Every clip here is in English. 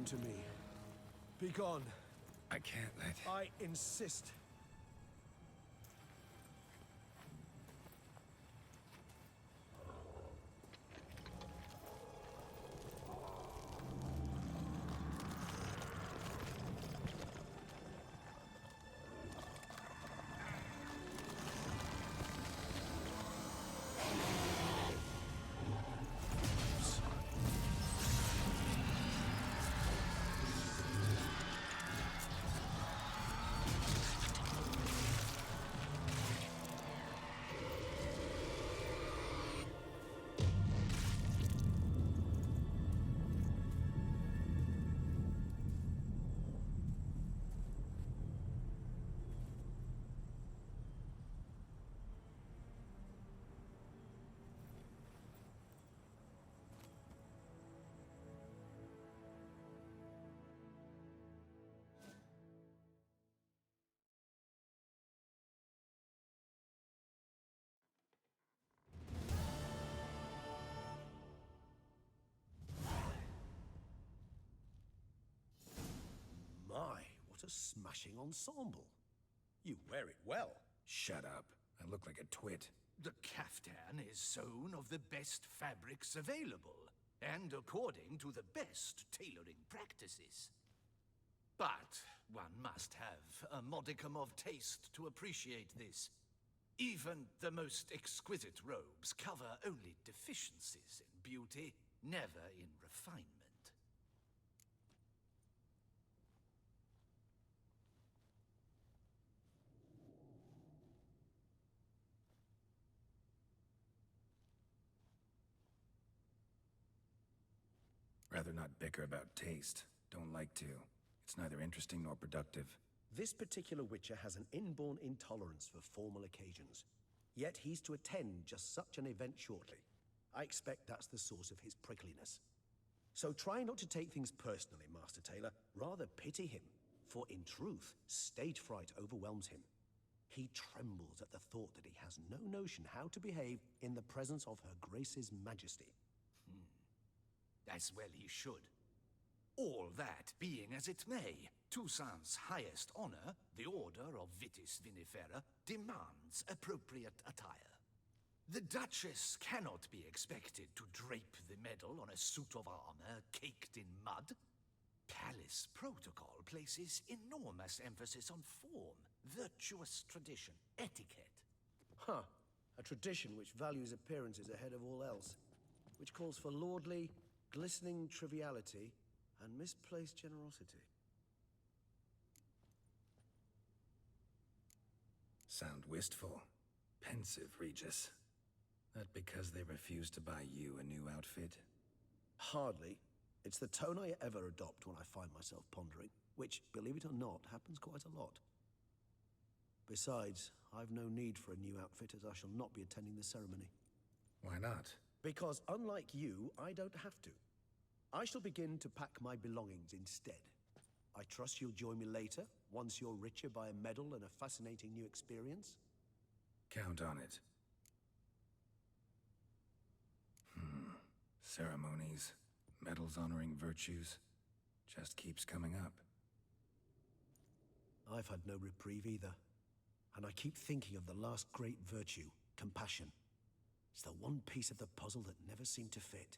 him to me. Be gone. I can't let... I insist. My, what a smashing ensemble. You wear it well. Shut up. I look like a twit. The caftan is sewn of the best fabrics available, and according to the best tailoring practices. But one must have a modicum of taste to appreciate this. Even the most exquisite robes cover only deficiencies in beauty, never in refinement. Rather not bicker about taste. Don't like to. It's neither interesting nor productive. This particular Witcher has an inborn intolerance for formal occasions. Yet he's to attend just such an event shortly. I expect that's the source of his prickliness. So try not to take things personally, Master Taylor. Rather pity him. For in truth, stage fright overwhelms him. He trembles at the thought that he has no notion how to behave in the presence of Her Grace's Majesty. As well he should. All that being as it may, Toussaint's highest honor, the Order of Vitis Vinifera, demands appropriate attire. The Duchess cannot be expected to drape the medal on a suit of armor caked in mud. Palace protocol places enormous emphasis on form, virtuous tradition, etiquette. Huh. A tradition which values appearances ahead of all else. Which calls for lordly, glistening triviality and misplaced generosity. Sound wistful. Pensive, Regis. That because they refused to buy you a new outfit? Hardly. It's the tone I ever adopt when I find myself pondering, which, believe it or not, happens quite a lot. Besides, I've no need for a new outfit as I shall not be attending the ceremony. Why not? Because unlike you, I don't have to. I shall begin to pack my belongings instead. I trust you'll join me later, once you're richer by a medal and a fascinating new experience? Count on it. Ceremonies, medals honoring virtues, just keeps coming up. I've had no reprieve either. And I keep thinking of the last great virtue, compassion. It's the one piece of the puzzle that never seemed to fit.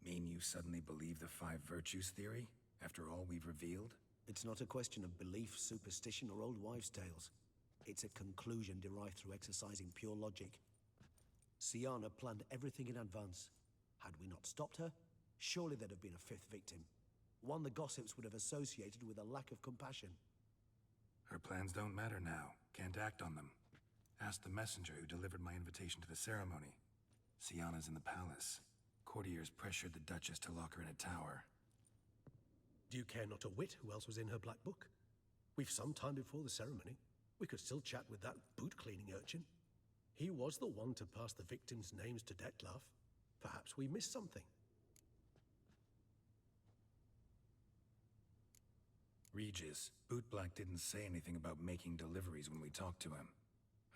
Mean you suddenly believe the 5 virtues theory, after all we've revealed? It's not a question of belief, superstition, or old wives' tales. It's a conclusion derived through exercising pure logic. Syanna planned everything in advance. Had we not stopped her, surely there'd have been a 5th victim. One the gossips would have associated with a lack of compassion. Her plans don't matter now. Can't act on them. Ask the messenger who delivered my invitation to the ceremony. Syanna's in the palace. Courtiers pressured the Duchess to lock her in a tower. Do you care not a whit who else was in her black book? We've some time before the ceremony. We could still chat with that boot-cleaning urchin. He was the one to pass the victims' names to Dettlaff. Perhaps we missed something. Regis, Bootblack didn't say anything about making deliveries when we talked to him.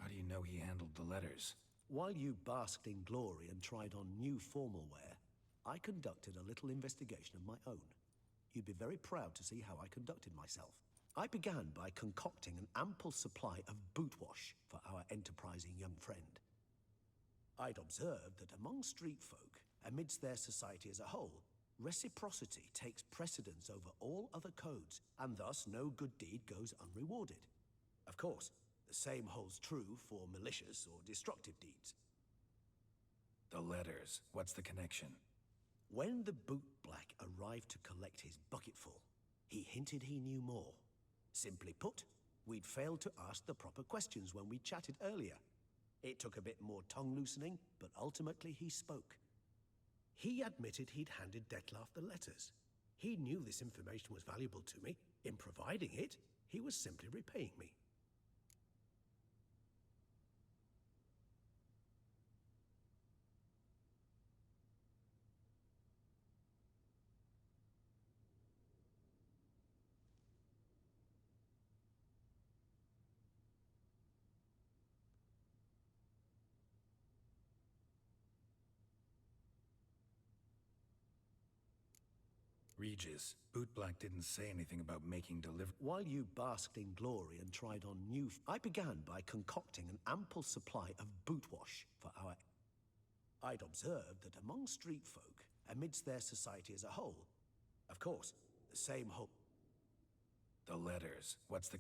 How do you know he handled the letters? While you basked in glory and tried on new formal wear, I conducted a little investigation of my own. you'd be very proud to see how I conducted myself. I began by concocting an ample supply of boot wash for our enterprising young friend. I'd observed that among street folk, amidst their society as a whole, reciprocity takes precedence over all other codes, and thus no good deed goes unrewarded. Of course, the same holds true for malicious or destructive deeds. The letters, what's the connection? When the bootblack arrived to collect his bucketful, he hinted he knew more. Simply put, we'd failed to ask the proper questions when we chatted earlier. It took a bit more tongue-loosening, but ultimately he spoke. He admitted he'd handed Dettlaff the letters. He knew this information was valuable to me. In providing it, he was simply repaying me. Regis, Bootblack didn't say anything about making delivery. While you basked in glory and tried on new... I began by concocting an ample supply of boot wash for our... I'd observed that among street folk, amidst their society as a whole, of course, the same hope... The letters, what's the...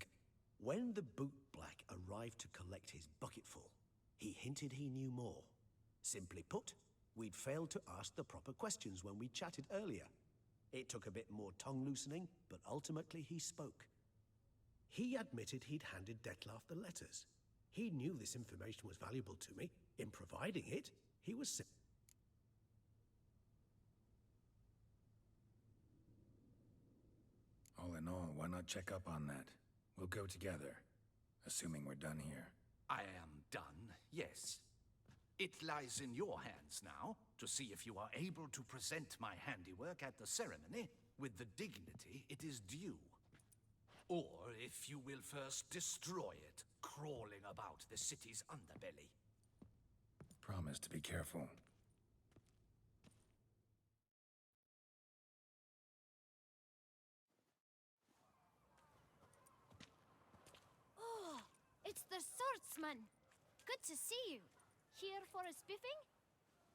When the bootblack arrived to collect his bucketful, he hinted he knew more. Simply put, we'd failed to ask the proper questions when we chatted earlier. It took a bit more tongue-loosening, but ultimately he spoke. He admitted he'd handed Dettlaff the letters. He knew this information was valuable to me. In providing it, he was... All in all, why not check up on that? We'll go together, assuming we're done here. I am done, yes. It lies in your hands now to see if you are able to present my handiwork at the ceremony with the dignity it is due. Or if you will first destroy it, crawling about the city's underbelly. Promise to be careful. Oh, it's the swordsman. Good to see you. Here for a spiffing?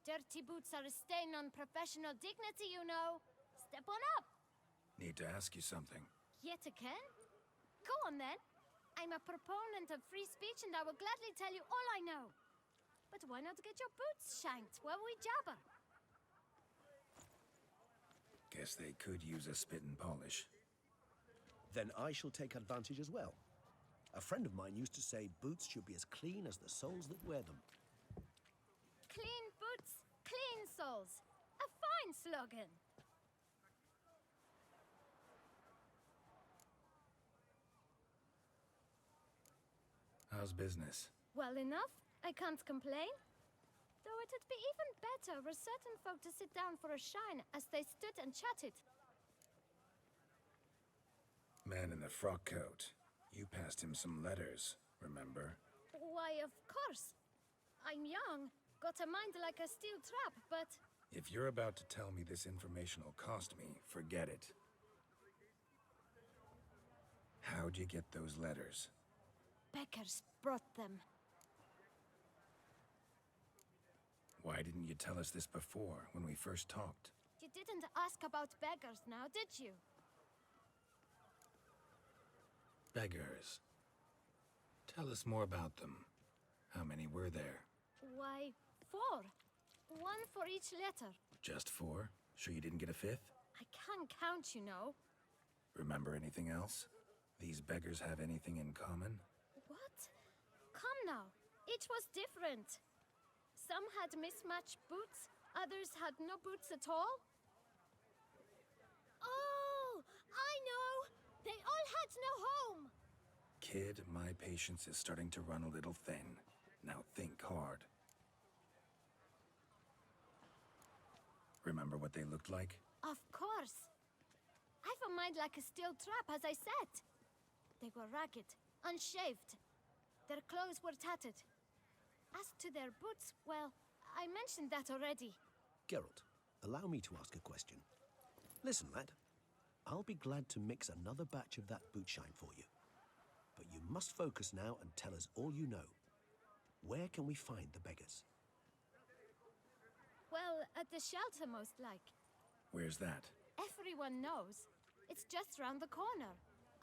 Dirty boots are a stain on professional dignity, you know. Step on up. Need to ask you something. Yet again? Go on then. I'm a proponent of free speech and I will gladly tell you all I know. But why not get your boots shanked while we jabber? Guess they could use a spit and polish. Then I shall take advantage as well. A friend of mine used to say boots should be as clean as the soles that wear them. Clean boots, clean soles. A fine slogan. How's business? Well enough. I can't complain. Though it'd be even better were certain folk to sit down for a shine as they stood and chatted. Man in the frock coat. You passed him some letters, remember? Why, of course. I'm young, got a mind like a steel trap, but... If you're about to tell me this information will cost me, forget it. How'd you get those letters? Beggars brought them. Why didn't you tell us this before, when we first talked? You didn't ask about beggars now, did you? Beggars. Tell us more about them. How many were there? Why, 4. One for each letter. Just 4? Sure you didn't get a 5th? I can't count, you know. Remember anything else? These beggars have anything in common? What? Come now. Each was different. Some had mismatched boots, others had no boots at all. Oh, I know! They all had no home! Kid, my patience is starting to run a little thin. Now think hard. Remember what they looked like? Of course. I've a mind like a steel trap, as I said. They were ragged, unshaved. Their clothes were tattered. As to their boots, well, I mentioned that already. Geralt, allow me to ask a question. Listen, lad. I'll be glad to mix another batch of that bootshine for you. But you must focus now and tell us all you know. Where can we find the beggars? Well, at the shelter, most like. Where's that? Everyone knows. It's just round the corner.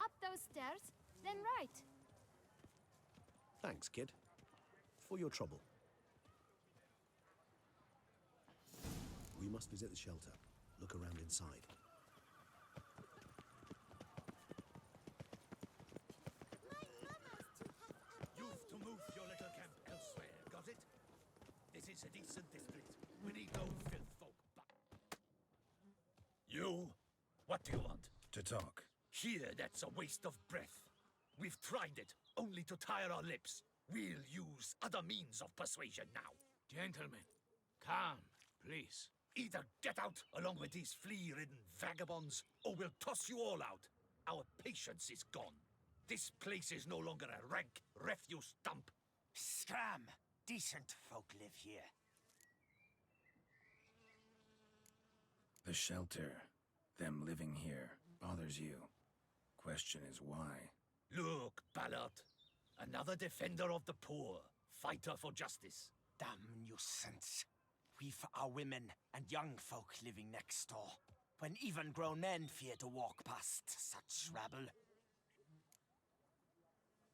Up those stairs, then right. Thanks, kid. For your trouble. We must visit the shelter. Look around inside. You've to move your little camp elsewhere, got it? This is a decent district. We need no filth folk back. You? What do you want? To talk. Here, that's a waste of breath. We've tried it, only to tire our lips. We'll use other means of persuasion now. Gentlemen, calm, please. Either get out along with these flea-ridden vagabonds, or we'll toss you all out. Our patience is gone. This place is no longer a rank refuse dump. Scram! Decent folk live here. The shelter, them living here, bothers you. Question is why? Look, Ballard. Another defender of the poor. Fighter for justice. Damn nuisance. We've our women and young folk living next door, when even grown men fear to walk past such rabble.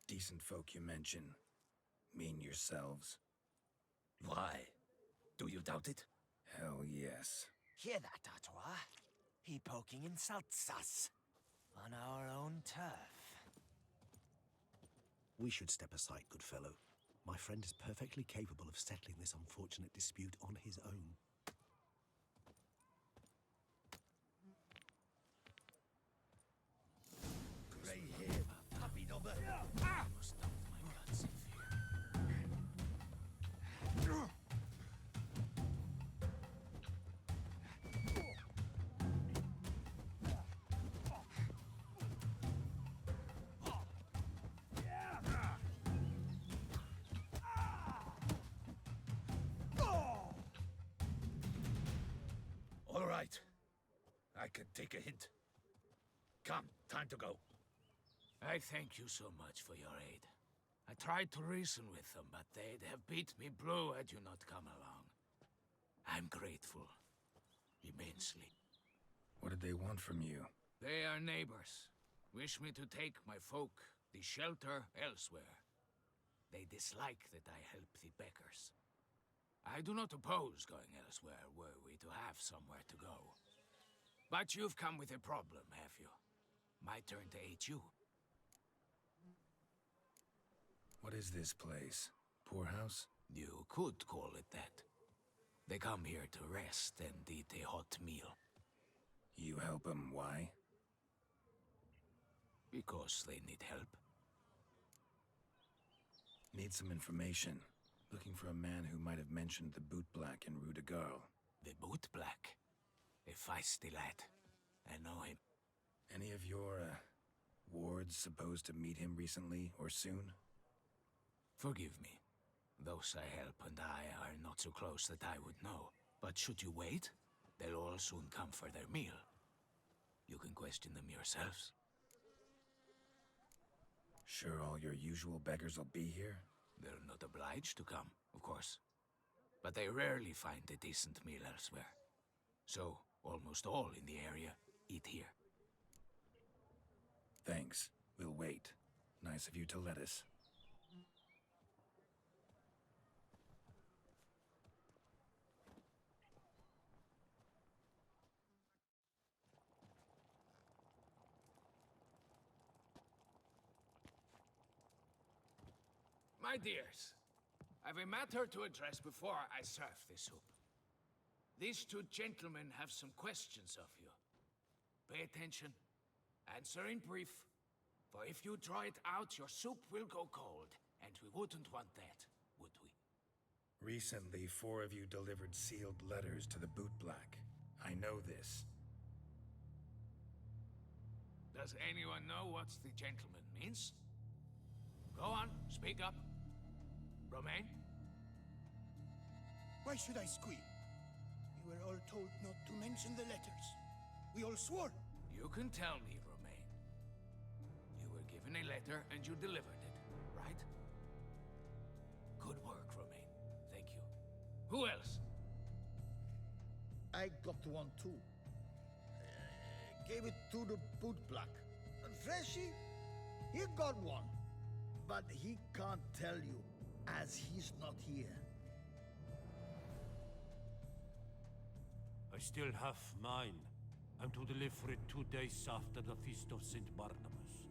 Decent folk you mention. Mean yourselves? Why? Do you doubt it? Hell yes. Hear that, Artois? He poking insults us. On our own turf. We should step aside, good fellow. My friend is perfectly capable of settling this unfortunate dispute on his own. Grey-haired, puppy-dobber. Must dump my guts in fear. All right. I can take a hint. Come, time to go. I thank you so much for your aid. I tried to reason with them, but they'd have beat me blue had you not come along. I'm grateful. Immensely. What did they want from you? They are neighbors. Wish me to take my folk, the shelter, elsewhere. They dislike that I help the beggars. I do not oppose going elsewhere, were we to have somewhere to go. But you've come with a problem, have you? My turn to aid you. What is this place? Poorhouse? You could call it that. They come here to rest and eat a hot meal. You help them, why? Because they need help. Need some information. Looking for a man who might have mentioned the Boot Black in Rue de Garl. The Boot Black. A feisty lad. I know him. Any of your, wards supposed to meet him recently or soon? Forgive me. Those I help and I are not so close that I would know. But should you wait, they'll all soon come for their meal. You can question them yourselves. Sure all your usual beggars will be here? They're not obliged to come, of course. But they rarely find a decent meal elsewhere. So, almost all in the area eat here. Thanks. We'll wait. Nice of you to let us. My dears, I've a matter to address before I serve the soup. These two gentlemen have some questions of you. Pay attention. Answer in brief. For if you draw it out, your soup will go cold. And we wouldn't want that, would we? Recently, 4 of you delivered sealed letters to the Boot Black. I know this. Does anyone know what the gentleman means? Go on, speak up. Romain? Why should I squeal? We were all told not to mention the letters. We all swore. You can tell me, Romain. You were given a letter and you delivered it, right? Good work, Romain. Thank you. Who else? I got one too. Gave it to the bootblack. Freshy, he got one. But he can't tell you, as he's not here. I still have mine. I'm to deliver it 2 days after the Feast of St. Barnabas.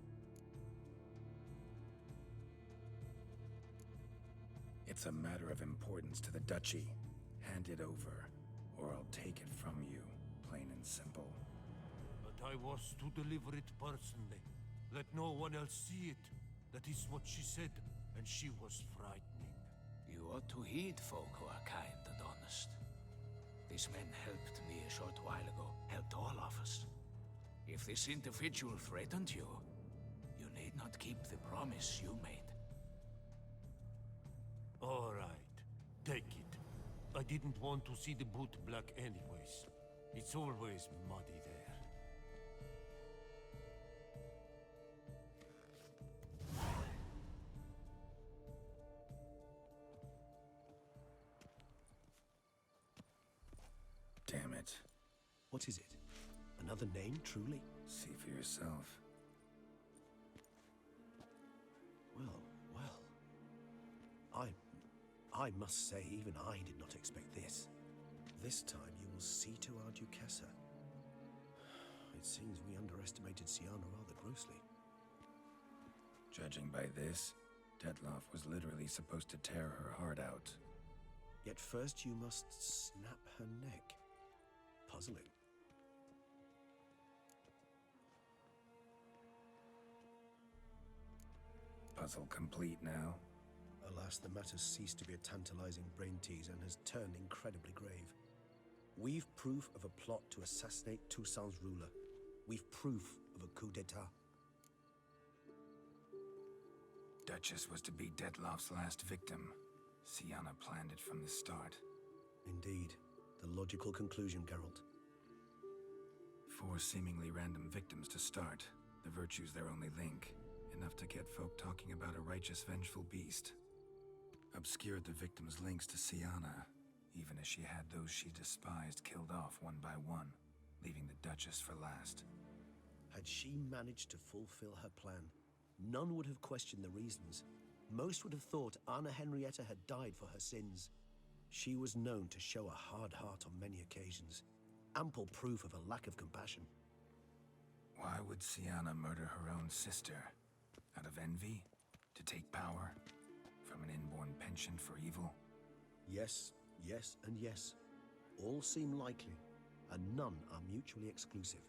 It's a matter of importance to the Duchy. Hand it over, or I'll take it from you, plain and simple. But I was to deliver it personally. Let no one else see it. That is what she said, and she was frightening. You ought to heed folk who are kind and honest. This man helped me a short while ago, helped all of us. If this individual threatened you, you need not keep the promise you made. All right, take it. I didn't want to see the boot black anyways. It's always muddy there. Damn it. What is it? Another name, truly? See for yourself. Well, well. I must say, even I did not expect this. This time you will see to our Duquesa. It seems we underestimated Syanna rather grossly. Judging by this, Dettlaff was literally supposed to tear her heart out. Yet first you must snap her neck. Puzzling. Puzzle complete now. Alas, the matter's ceased to be a tantalizing brain teaser and has turned incredibly grave. We've proof of a plot to assassinate Toussaint's ruler. We've proof of a coup d'etat. Duchess was to be Dettlaff's last victim. Syanna planned it from the start. Indeed. The logical conclusion, Geralt. 4 seemingly random victims to start. The virtue's their only link. Enough to get folk talking about a righteous, vengeful beast. Obscured the victims' links to Syanna, even as she had those she despised killed off one by one, leaving the Duchess for last. Had she managed to fulfill her plan, none would have questioned the reasons. Most would have thought Anna Henrietta had died for her sins. She was known to show a hard heart on many occasions. Ample proof of a lack of compassion. Why would Syanna murder her own sister? Out of envy? To take power? From an inborn penchant for evil? Yes, yes, and yes. All seem likely, and none are mutually exclusive.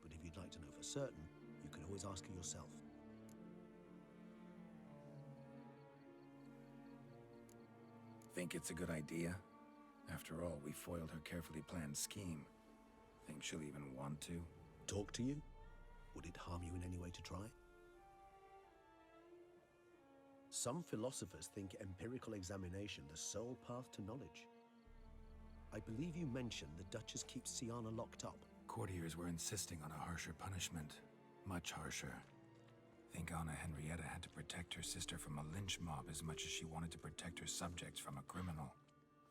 But if you'd like to know for certain, you can always ask her yourself. Think it's a good idea? After all, we foiled her carefully planned scheme. Think she'll even want to? Talk to you? Would it harm you in any way to try? Some philosophers think empirical examination the sole path to knowledge. I believe you mentioned the Duchess keeps Syanna locked up. Courtiers were insisting on a harsher punishment. Much harsher. Think Anna Henrietta had to protect her sister from a lynch mob as much as she wanted to protect her subjects from a criminal.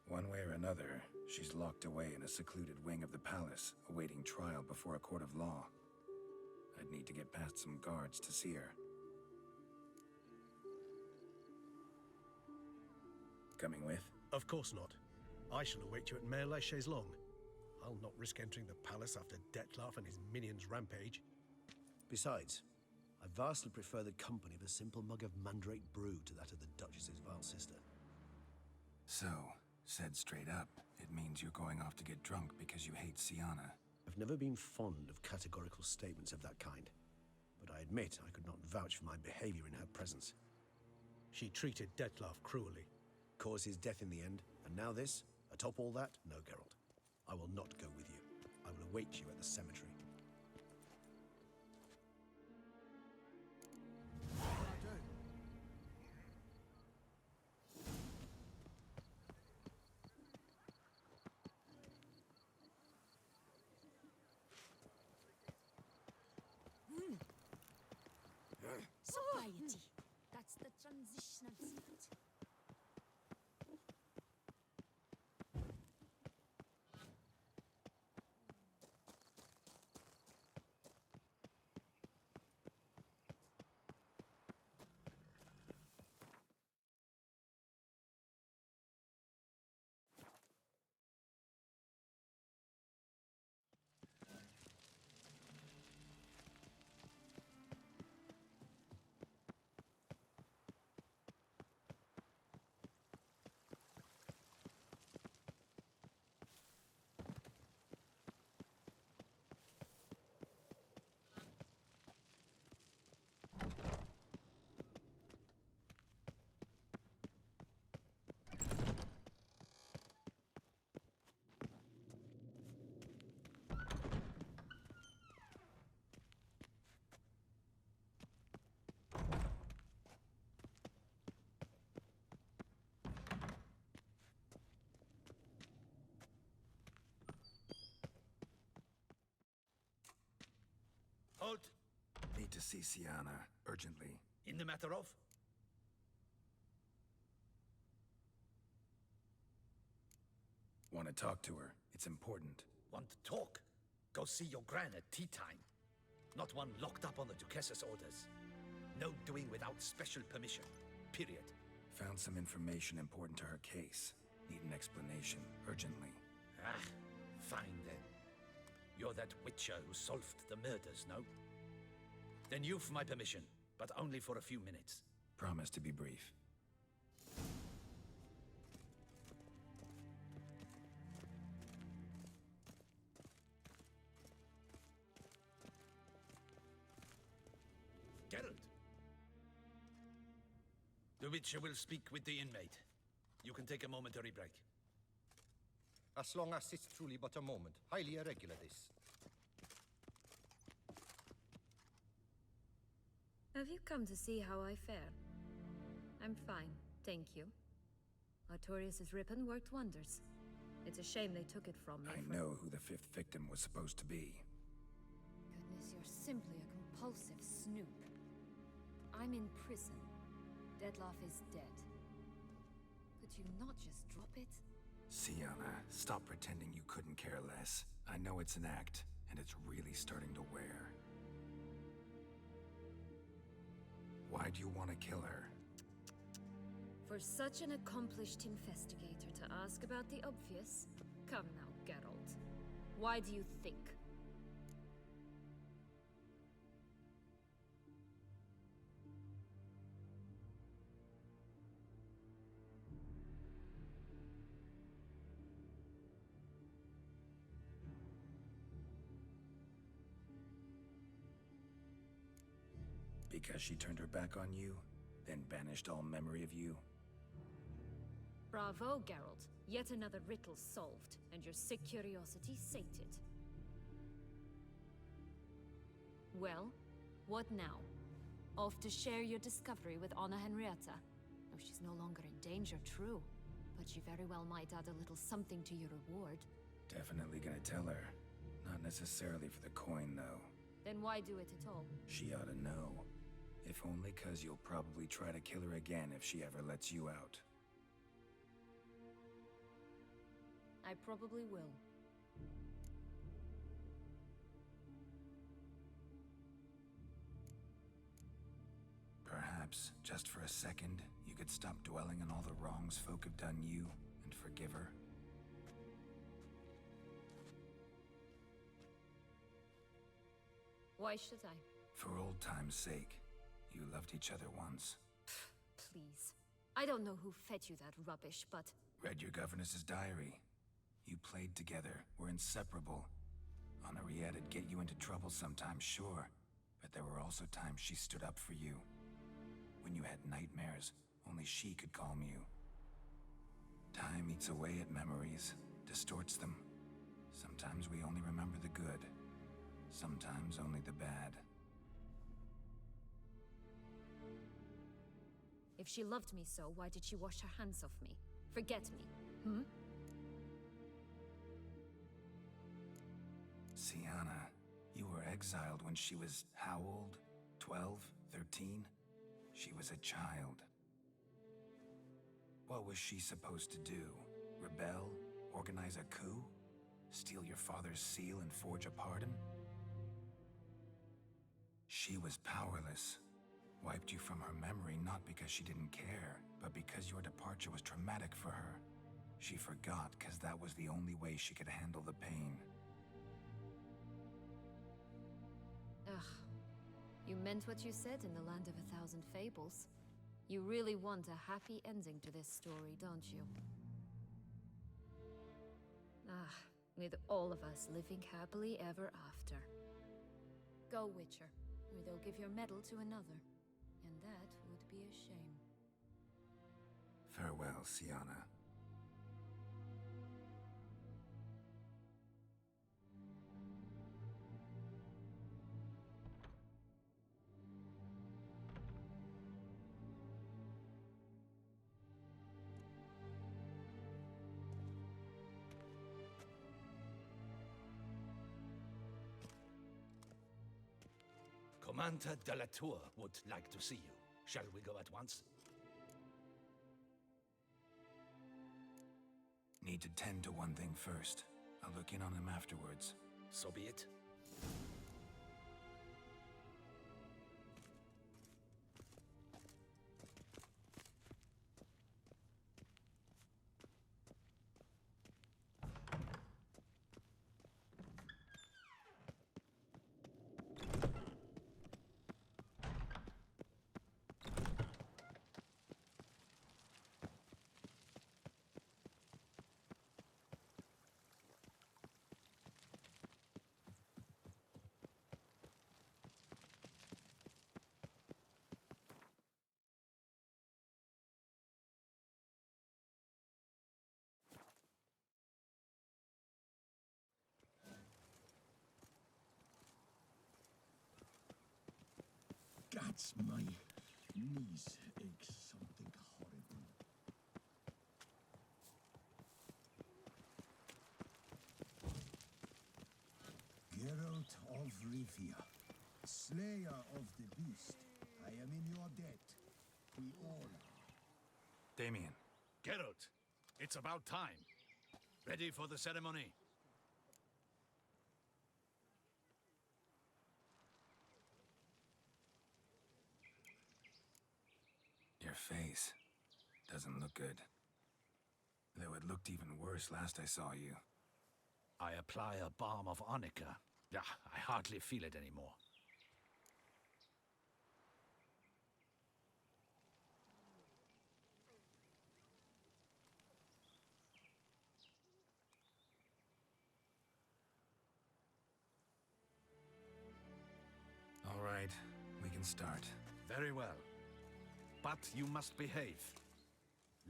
One way or another, she's locked away in a secluded wing of the palace, awaiting trial before a court of law. I'd need to get past some guards to see her. Coming with? Of course not. I shall await you at Mare la Chaise-Longue. I'll not risk entering the palace after Dettlaff and his minions rampage. Besides, I vastly prefer the company of a simple mug of mandrake brew to that of the Duchess's vile sister. So, said straight up, it means you're going off to get drunk because you hate Syanna. I've never been fond of categorical statements of that kind, but I admit I could not vouch for my behavior in her presence. She treated Dettlaff cruelly, caused his death in the end, and now this? Atop all that? No, Geralt. I will not go with you. I will await you at the cemetery. need to see Siana, urgently. In the matter of? Want to talk to her. It's important. Want to talk? Go see your gran at tea time. Not one locked up on the Duquesse's orders. No doing without special permission. Period. Found some information important to her case. Need an explanation, urgently. Ah, fine then. You're that witcher who solved the murders, no? Then you've my permission, but only for a few minutes. Promise to be brief. Geralt! The Witcher will speak with the inmate. You can take a momentary break. As long as it's truly but a moment. Highly irregular, this. Have you come to see how I fare? I'm fine, thank you. Artorius' ribbon worked wonders. It's a shame they took it from me. I know who the fifth victim was supposed to be. Goodness, you're simply a compulsive snoop. I'm in prison. Dettlaff is dead. Could you not just drop it? Siana, stop pretending you couldn't care less. I know it's an act, and it's really starting to wear. Why do you want to kill her? For such an accomplished investigator to ask about the obvious? Come now, Geralt. Why do you think? Because she turned her back on you, then banished all memory of you? Bravo, Geralt. Yet another riddle solved, and your sick curiosity sated. Well, what now? Off to share your discovery with Anna Henrietta? No, she's no longer in danger, true. But she very well might add a little something to your reward. Definitely gonna tell her. Not necessarily for the coin, though. Then why do it at all? She ought to know. If only 'cause you'll probably try to kill her again if she ever lets you out. I probably will. Perhaps, just for a second, you could stop dwelling on all the wrongs folk have done you and forgive her. Why should I? For old time's sake. You loved each other once. Please. I don't know who fed you that rubbish, but... Read your governess's diary. You played together, were inseparable. Henriette'd get you into trouble sometimes, sure. But there were also times she stood up for you. When you had nightmares, only she could calm you. Time eats away at memories, distorts them. Sometimes we only remember the good. Sometimes only the bad. If she loved me so, why did she wash her hands off me? Forget me, hmm? Siana, you were exiled when she was how old? 12? 13? She was a child. What was she supposed to do? Rebel? Organize a coup? Steal your father's seal and forge a pardon? She was powerless. Wiped you from her memory not because she didn't care, but because your departure was traumatic for her. She forgot because that was the only way she could handle the pain. Ugh. You meant what you said in the Land of a Thousand Fables. You really want a happy ending to this story, don't you? Ah, with all of us living happily ever after. Go, Witcher, or they'll give your medal to another. And that would be a shame. Farewell, Siana. Commander de la Tour would like to see you. Shall we go at once? Need to tend to one thing first. I'll look in on him afterwards. So be it. That's my knees ache something horrible. Geralt of Rivia, slayer of the beast, I am in your debt. We all are. Damien. Geralt, it's about time. Ready for the ceremony? Your face doesn't look good. Though it looked even worse last I saw you. I apply a balm of arnica. Yeah, I hardly feel it anymore. All right, we can start. Very well. But you must behave.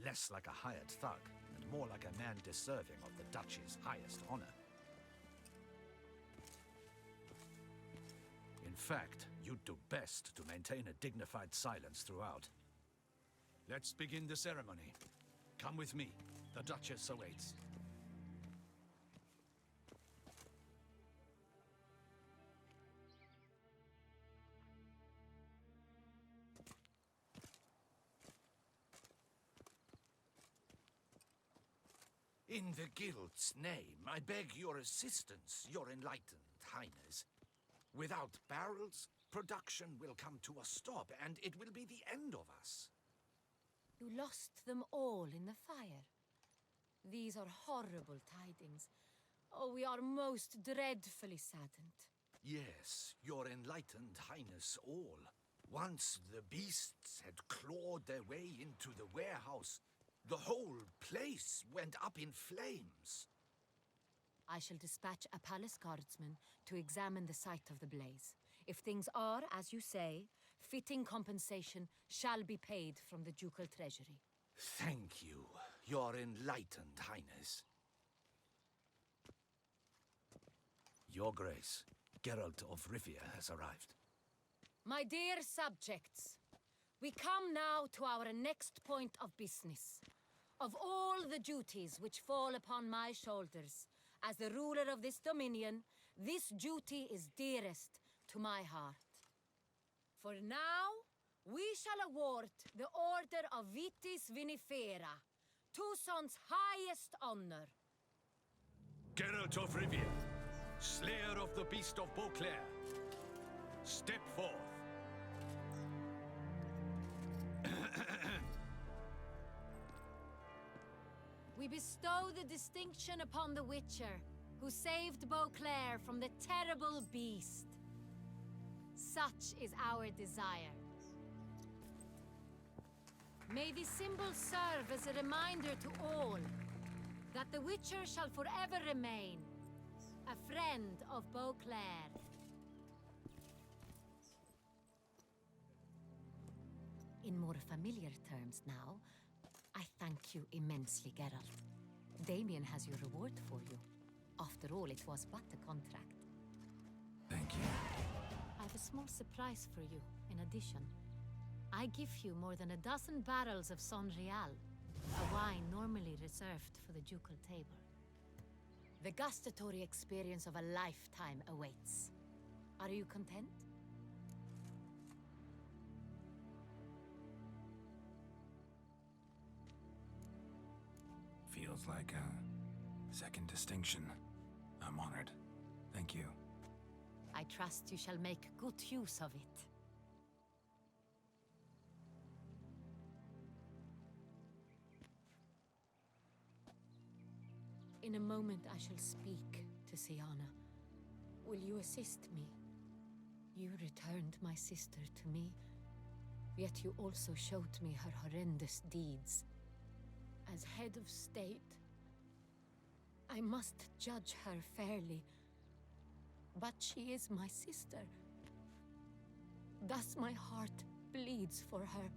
Less like a hired thug, and more like a man deserving of the Duchy's highest honor. In fact, you'd do best to maintain a dignified silence throughout. Let's begin the ceremony. Come with me. The Duchess awaits. In the Guild's name, I beg your assistance, your enlightened highness. Without barrels, production will come to a stop, and it will be the end of us. You lost them all in the fire. These are horrible tidings. Oh, we are most dreadfully saddened. Yes, your enlightened highness all. Once the beasts had clawed their way into the warehouse, the whole place went up in flames. I shall dispatch a palace guardsman to examine the site of the blaze. If things are, as you say, fitting compensation shall be paid from the ducal treasury. Thank you, your enlightened highness. Your Grace, Geralt of Rivia has arrived. My dear subjects, we come now to our next point of business. Of all the duties which fall upon my shoulders, as the ruler of this dominion, this duty is dearest to my heart. For now, we shall award the Order of Vitis Vinifera, Toussaint's highest honor. Geralt of Rivia, slayer of the beast of Beauclair, step forth. We bestow the distinction upon the Witcher, who saved Beauclair from the terrible beast. Such is our desire. May this symbol serve as a reminder to all that the Witcher shall forever remain a friend of Beauclair. In more familiar terms now, I thank you immensely, Geralt. Damien has your reward for you. After all, it was but a contract. Thank you. I have a small surprise for you, in addition. I give you more than a dozen barrels of Son Real, a wine normally reserved for the ducal table. The gustatory experience of a lifetime awaits. Are you content? Feels like a second distinction. I'm honored. Thank you. I trust you shall make good use of it. In a moment I shall speak to Siana. Will you assist me? You returned my sister to me, yet you also showed me her horrendous deeds. As head of state, I must judge her fairly. But she is my sister. Thus my heart bleeds for her.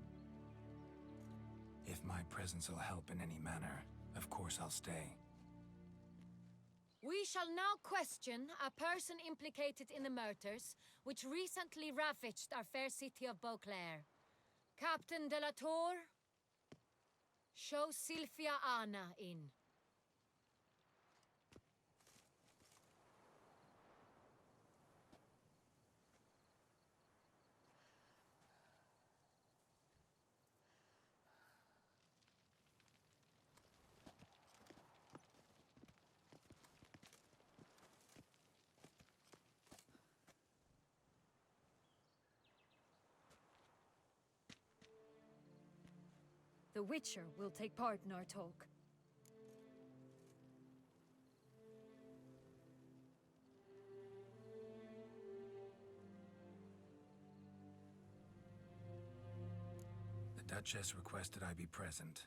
If my presence will help in any manner, of course I'll stay. We shall now question a person implicated in the murders which recently ravaged our fair city of Beauclair. Captain de la Tour, show Sylvia Anna in. The Witcher will take part in our talk. The Duchess requested I be present.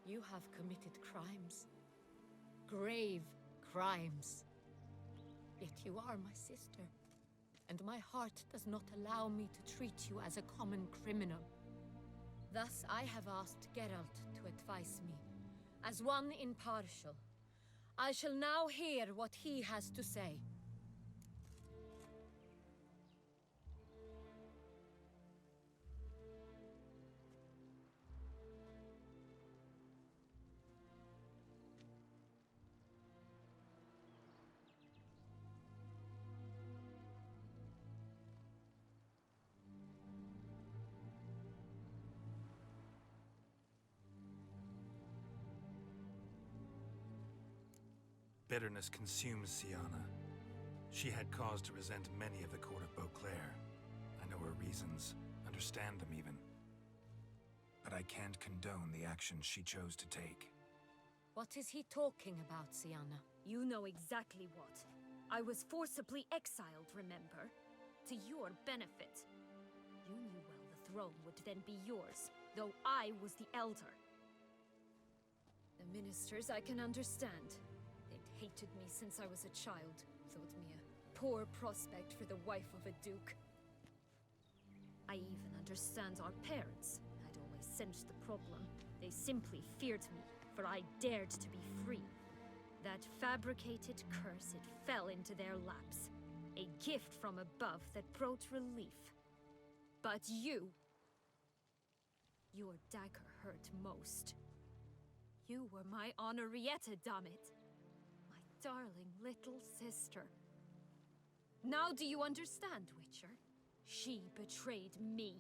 You have committed crimes. Grave crimes. Yet you are my sister. And my heart does not allow me to treat you as a common criminal. Thus, I have asked Geralt to advise me, as one impartial. I shall now hear what he has to say. Bitterness consumes Siana. She had cause to resent many of the court of Beauclair. I know her reasons, understand them even. But I can't condone the actions she chose to take. What is he talking about, Siana? You know exactly what. I was forcibly exiled, remember? To your benefit. You knew well the throne would then be yours, though I was the elder. The ministers I can understand. They'd hated me since I was a child, thought me a poor prospect for the wife of a duke. I even understand our parents. I'd always sensed the problem. They simply feared me, for I dared to be free. That fabricated curse, it fell into their laps. A gift from above that brought relief. But you... your dagger hurt most. You were my Henrietta, dammit. My darling little sister. Now do you understand, Witcher? She betrayed me.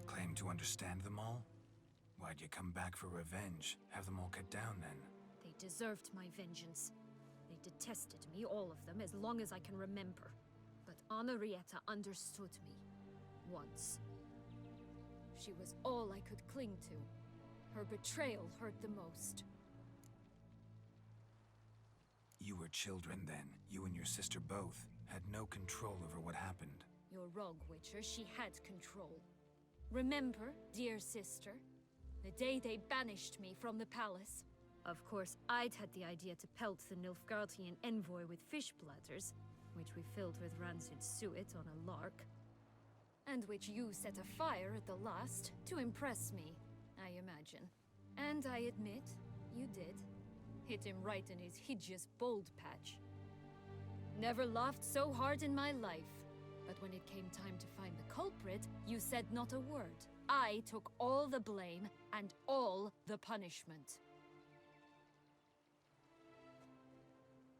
Claim to understand them all? Why'd you come back for revenge? Have them all cut down then? They deserved my vengeance. They detested me, all of them, as long as I can remember. But Henrietta understood me. Once. She was all I could cling to. Her betrayal hurt the most. You were children then. You and your sister both had no control over what happened. You're wrong, Witcher. She had control. Remember, dear sister? The day they banished me from the palace. Of course, I'd had the idea to pelt the Nilfgaardian envoy with fish bladders, which we filled with rancid suet on a lark. And which you set afire at the last, to impress me, I imagine. And I admit, you did. Hit him right in his hideous bald patch. Never laughed so hard in my life. But when it came time to find the culprit, you said not a word. I took all the blame and all the punishment.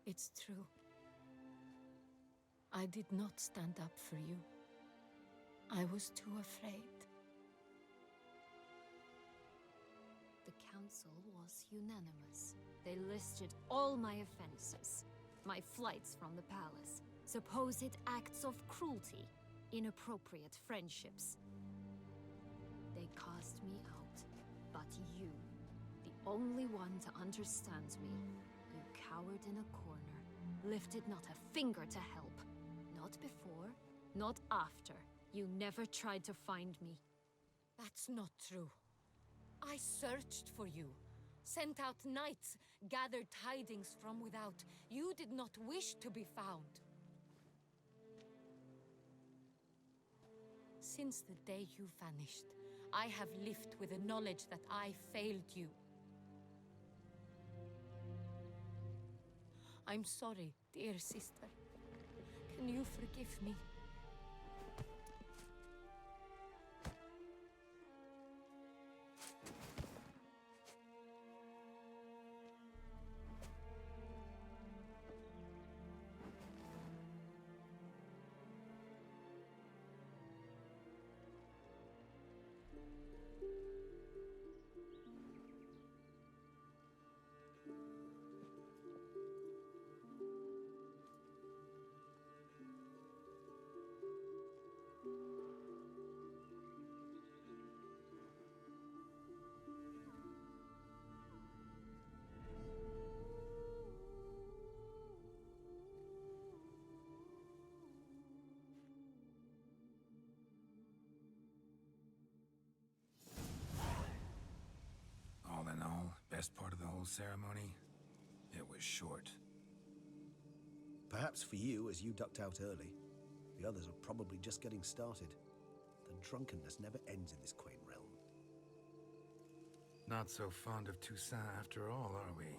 It's true. I did not stand up for you. I was too afraid. The council was unanimous. They listed all my offenses. My flights from the palace, supposed acts of cruelty, inappropriate friendships. They cast me out. But you, the only one to understand me, you cowered in a corner, lifted not a finger to help. Not before, not after. You never tried to find me. That's not true. I searched for you, sent out knights, gathered tidings from without. You did not wish to be found. Since the day you vanished, I have lived with the knowledge that I failed you. I'm sorry, dear sister. Can you forgive me? All in all, best part of the whole ceremony? It was short. Perhaps for you, as you ducked out early. The others are probably just getting started. The drunkenness never ends in this quaint realm. Not so fond of Toussaint after all, are we?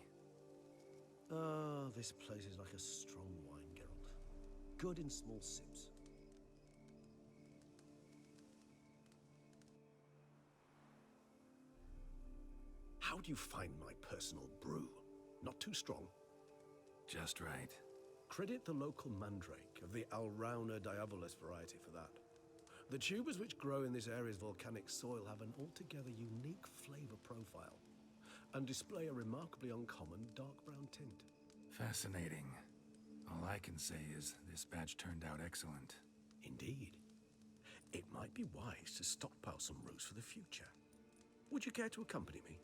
Ah, this place is like a strong wine, Geralt. Good in small sips. How do you find my personal brew? Not too strong? Just right. Credit the local mandrake of the Alrauna diabolus variety for that. The tubers which grow in this area's volcanic soil have an altogether unique flavor profile and display a remarkably uncommon dark brown tint. Fascinating. All I can say is this batch turned out excellent. Indeed. It might be wise to stockpile some roots for the future. Would you care to accompany me?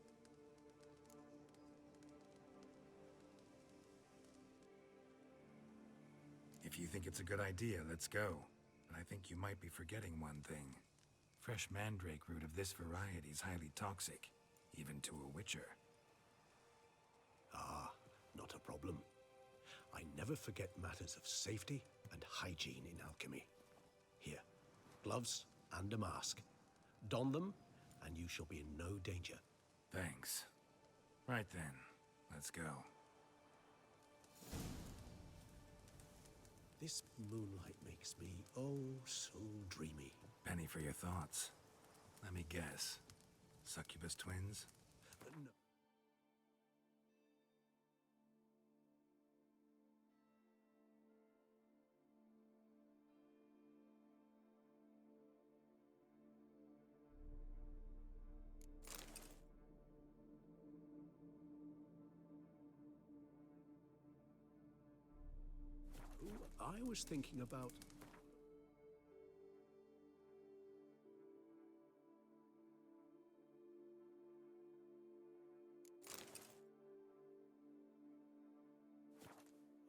If you think it's a good idea, let's go. But I think you might be forgetting one thing. Fresh mandrake root of this variety is highly toxic, even to a witcher. Ah, not a problem. I never forget matters of safety and hygiene in alchemy. Here, gloves and a mask. Don them, and you shall be in no danger. Thanks. Right then, let's go. This moonlight makes me, oh, so dreamy. Penny for your thoughts. Let me guess. Succubus twins? No. I was thinking about...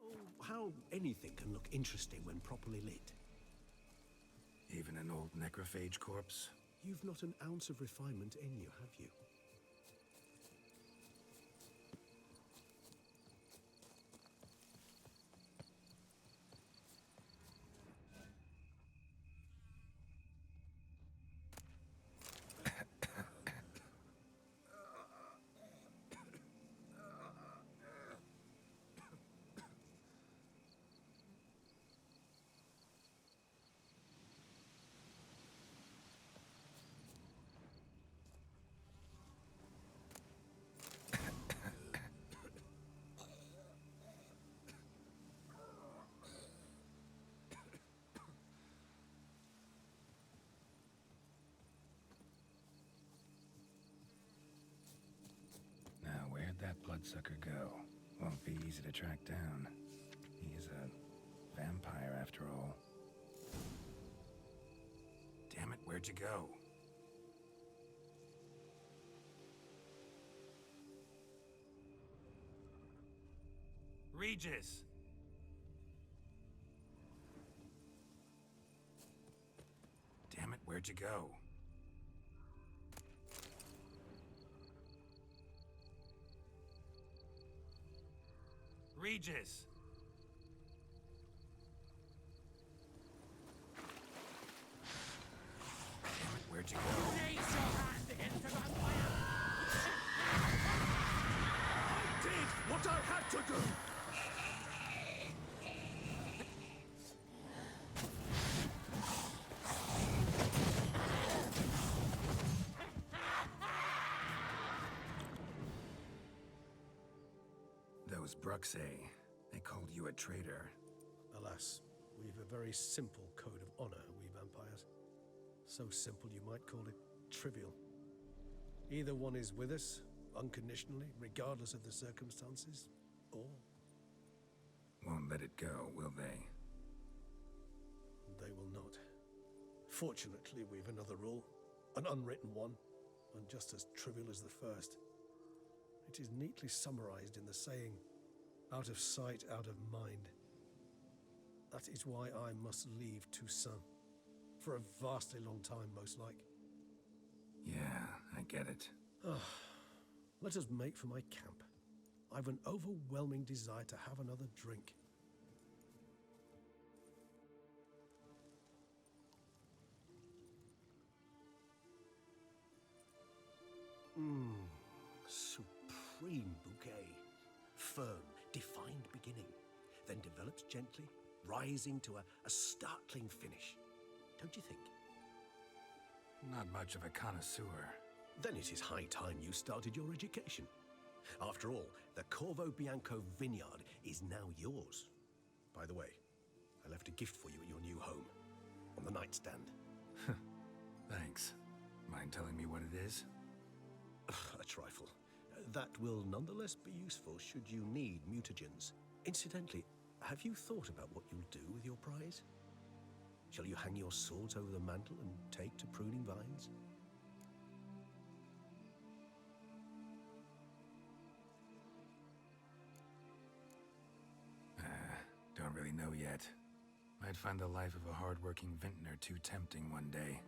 Oh, how anything can look interesting when properly lit. Even an old necrophage corpse? You've not an ounce of refinement in you, have you? Bloodsucker go? Won't be easy to track down. He is a vampire after all. Damn it, where'd you go? Regis! Damn it, where'd you go? Regis! Damn it, where'd you go? Raise your hand against the vampire! I did what I had to do! Those Bruxae, they called you a traitor. Alas, we've a very simple code of honor, we vampires. So simple you might call it trivial. Either one is with us, unconditionally, regardless of the circumstances, or... Won't let it go, will they? They will not. Fortunately, we've another rule, an unwritten one, and just as trivial as the first. It is neatly summarized in the saying, out of sight, out of mind. That is why I must leave Toussaint. For a vastly long time, most like. Yeah, I get it. Let us make for my camp. I've an overwhelming desire to have another drink. Supreme bouquet. Firm, defined beginning, then develops gently, rising to a startling finish. Don't you think? Not much of a connoisseur. Then it is high time you started your education. After all, the Corvo Bianco vineyard is now yours. By the way, I left a gift for you at your new home, on the nightstand. Thanks. Mind telling me what it is? A trifle. That will nonetheless be useful should you need mutagens. Incidentally, have you thought about what you'll do with your prize? Shall you hang your swords over the mantle and take to pruning vines? Don't really know yet. Might find the life of a hard-working vintner too tempting one day.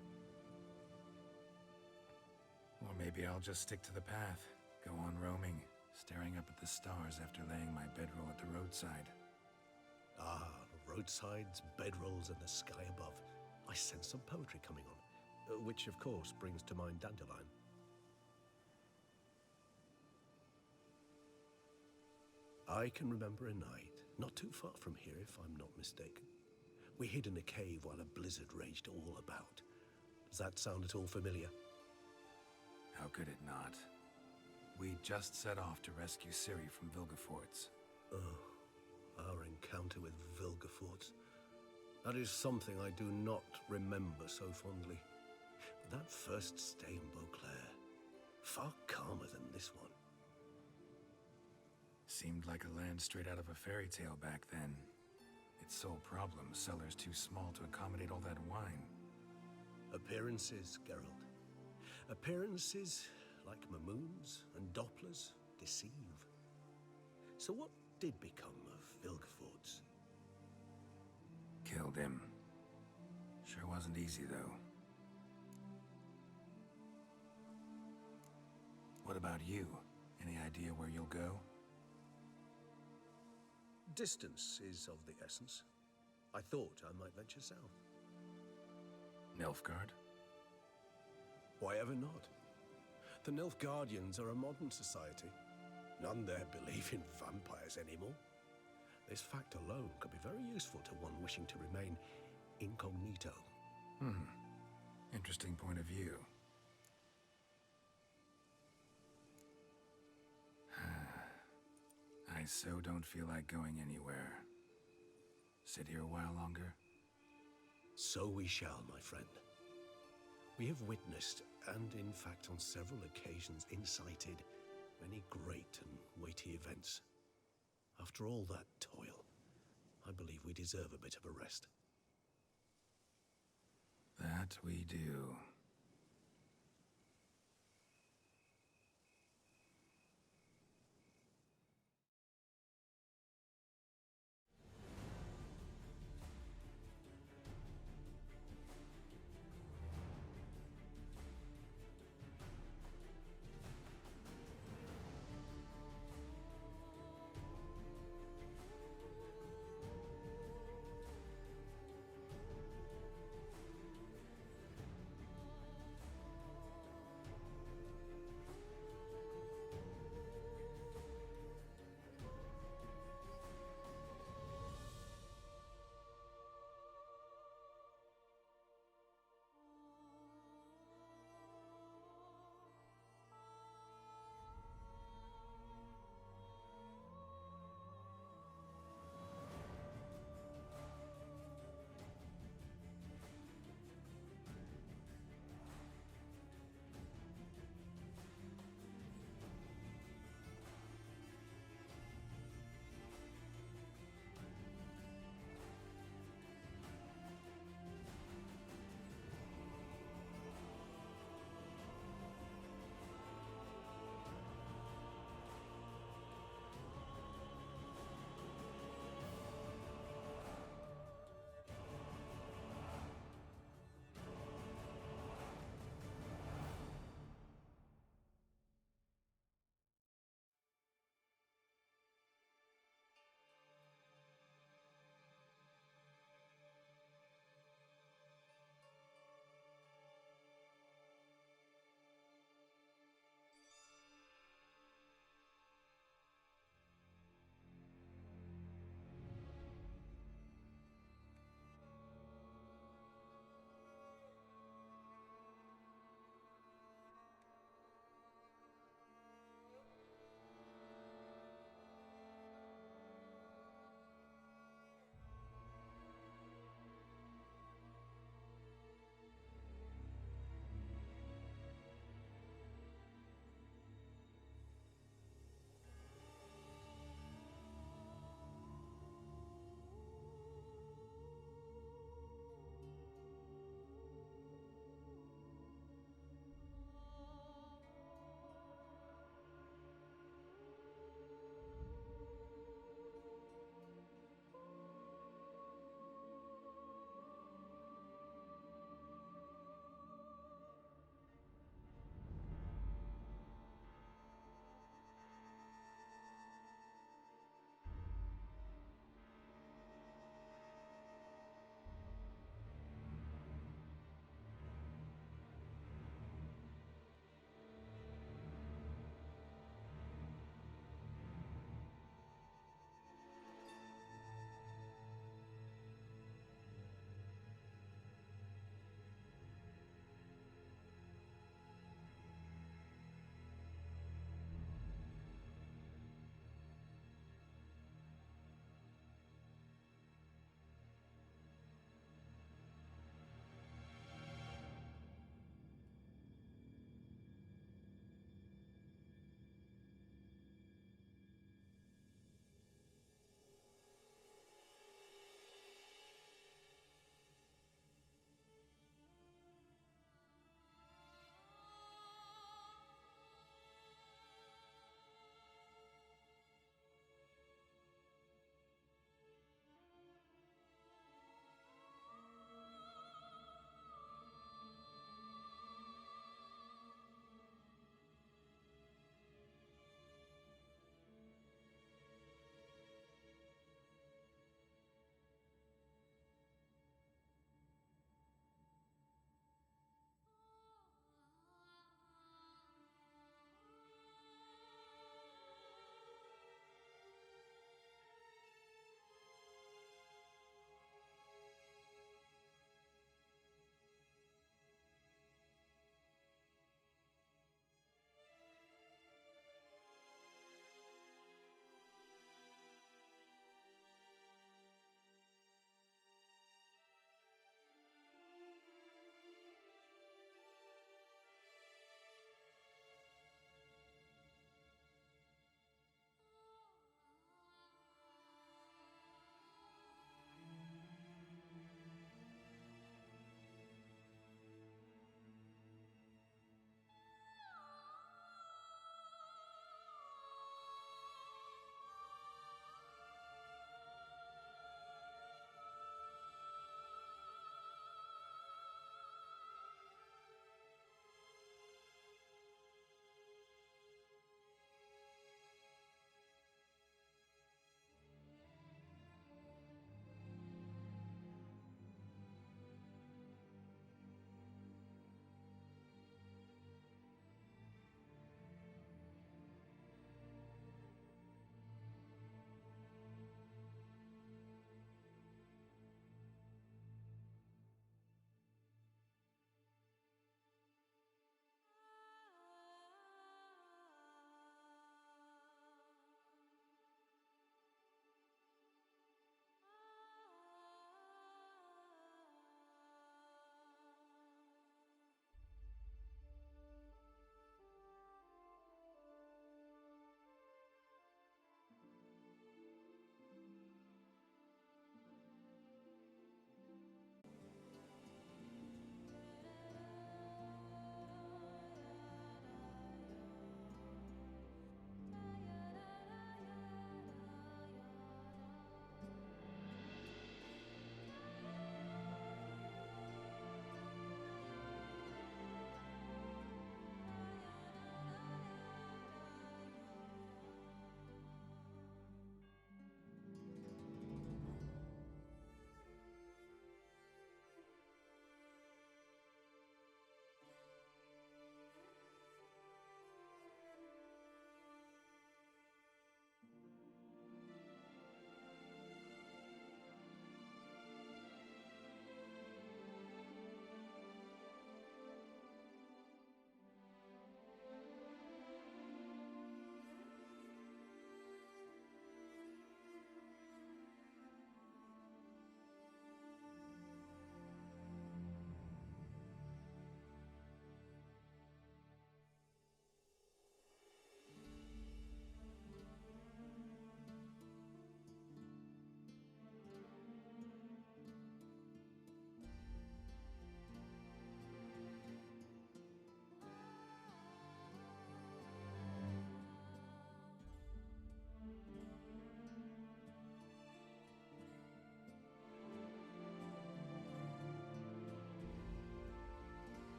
Or maybe I'll just stick to the path, go on roaming, staring up at the stars after laying my bedroll at the roadside. Ah, roadsides, bedrolls, and the sky above. I sense some poetry coming on, which of course brings to mind Dandelion. I can remember a night, not too far from here if I'm not mistaken. We hid in a cave while a blizzard raged all about. Does that sound at all familiar? How could it not? We just set off to rescue Ciri from Vilgefortz. Oh, our encounter with Vilgefortz. That is something I do not remember so fondly. That first stay in Beauclair, far calmer than this one. Seemed like a land straight out of a fairy tale back then. Its sole problem, cellars too small to accommodate all that wine. Appearances, Geralt. Appearances, like Mamoons and Dopplers, deceive. So what did become of Vilgefortz? Killed him. Sure wasn't easy, though. What about you? Any idea where you'll go? Distance is of the essence. I thought I might venture south. Nilfgaard? Why ever not? The Nilfgaardians are a modern society. None there believe in vampires anymore. This fact alone could be very useful to one wishing to remain incognito. Interesting point of view. I so don't feel like going anywhere. Sit here a while longer? So we shall, my friend. We have witnessed, and in fact on several occasions incited, Many great and weighty events. After all that toil, I believe we deserve a bit of a rest. That we do.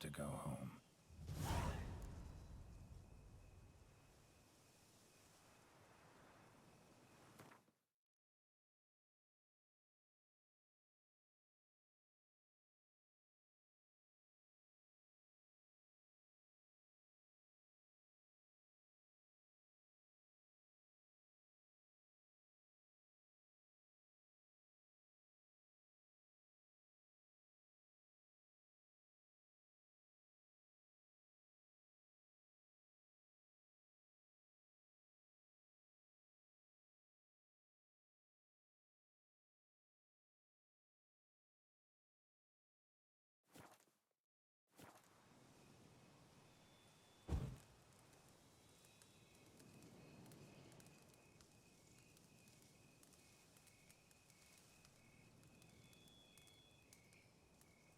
to go home.